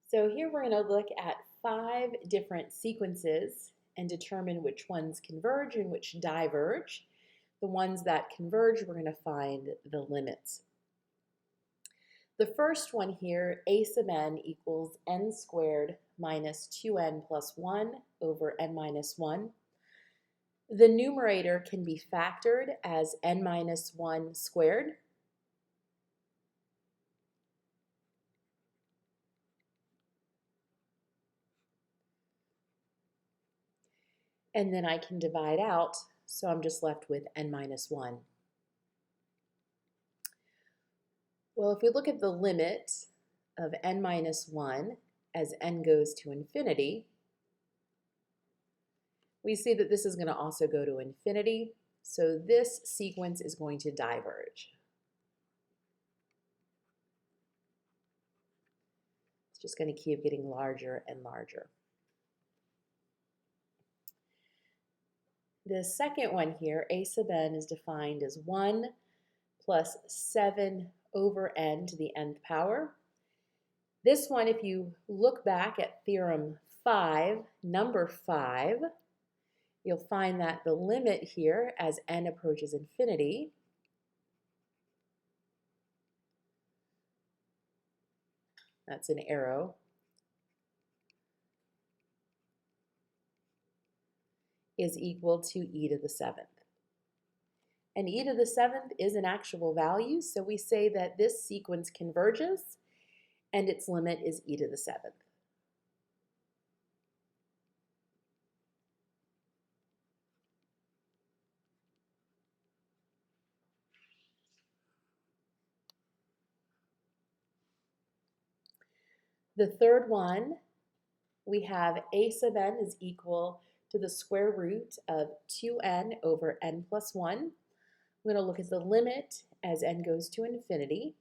So here we're going to look at 5 different sequences and determine which ones converge and which diverge. The ones that converge, we're going to find the limits. The first one here, a sub n equals n squared minus 2n plus 1 over n minus 1. The numerator can be factored as n minus 1 squared. And then I can divide out, so I'm just left with n minus 1. Well, if we look at the limit of n minus 1 as n goes to infinity, we see that this is going to also go to infinity, so this sequence is going to diverge. It's just going to keep getting larger and larger. The second one here, a sub n, is defined as 1 plus 7 over n to the nth power. This one, if you look back at theorem 5, number 5, you'll find that the limit here as n approaches infinity that's an arrow, is equal to e to the 7th. And e to the 7th is an actual value, so we say that this sequence converges and its limit is e to the 7th. The third one, we have a sub n is equal to the square root of 2n over n plus 1. I'm going to look at the limit as n goes to infinity.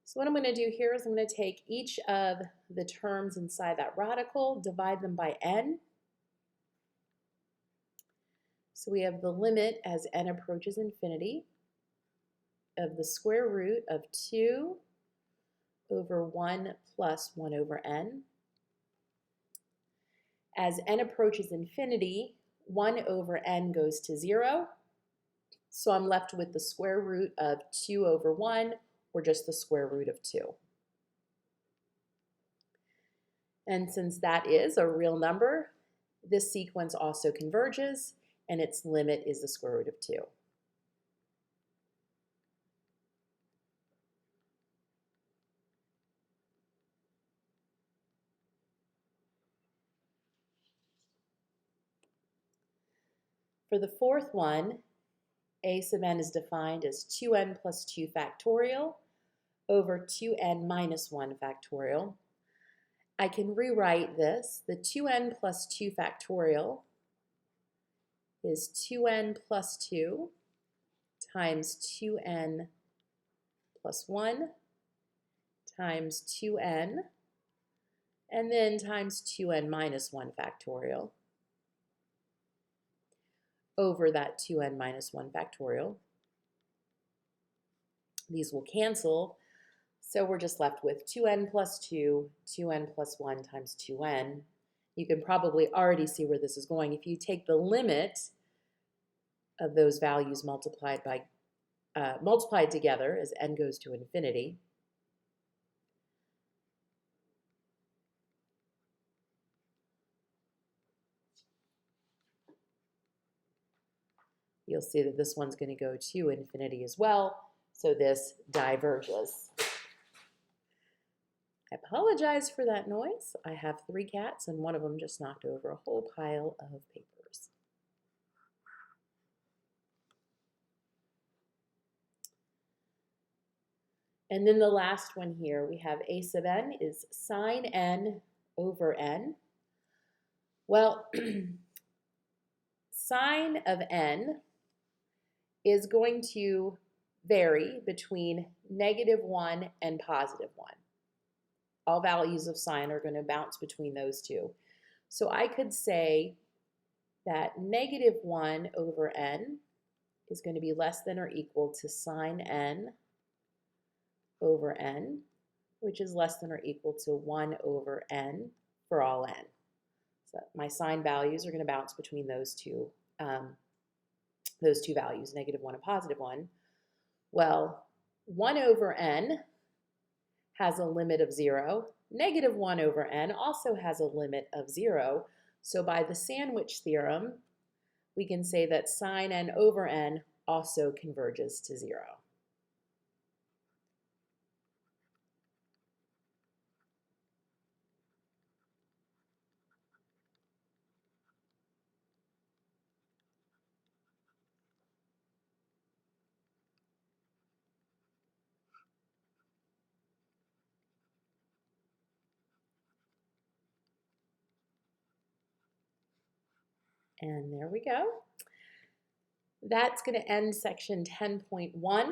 So what I'm going to do here is I'm going to take each of the terms inside that radical, divide them by n. So we have the limit as n approaches infinity of the square root of 2 over 1 plus 1 over n. As n approaches infinity, 1 over n goes to 0. So I'm left with the square root of 2 over 1, or just the square root of 2. And since that is a real number, this sequence also converges, and its limit is the square root of 2. For the fourth one, a sub n is defined as 2n plus 2 factorial over 2n minus 1 factorial. I can rewrite this. The 2n plus 2 factorial is 2n plus 2 times 2n plus 1 times 2n, and then times 2n minus 1 factorial over that 2n minus 1 factorial. These will cancel, so we're just left with 2n plus 2, 2n plus 1 times 2n. You can probably already see where this is going. If you take the limit of those values multiplied together as n goes to infinity, you'll see that this one's going to go to infinity as well, so this diverges. I apologize for that noise. I have 3 cats, and one of them just knocked over a whole pile of papers. And then the last one here, we have a sub n is sine n over n. Well, sine of n is going to vary between -1 and +1. All values of sine are going to bounce between those two. So I could say that negative 1 over n is going to be less than or equal to sine n over n, which is less than or equal to 1 over n for all n. So my sine values are going to bounce between those two values, negative 1 and positive 1. Well, 1 over n has a limit of 0. Negative 1 over n also has a limit of 0. So by the sandwich theorem, we can say that sine n over n also converges to 0. And there we go. That's going to end section 10.1.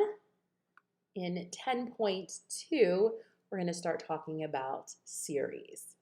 In 10.2, we're going to start talking about series.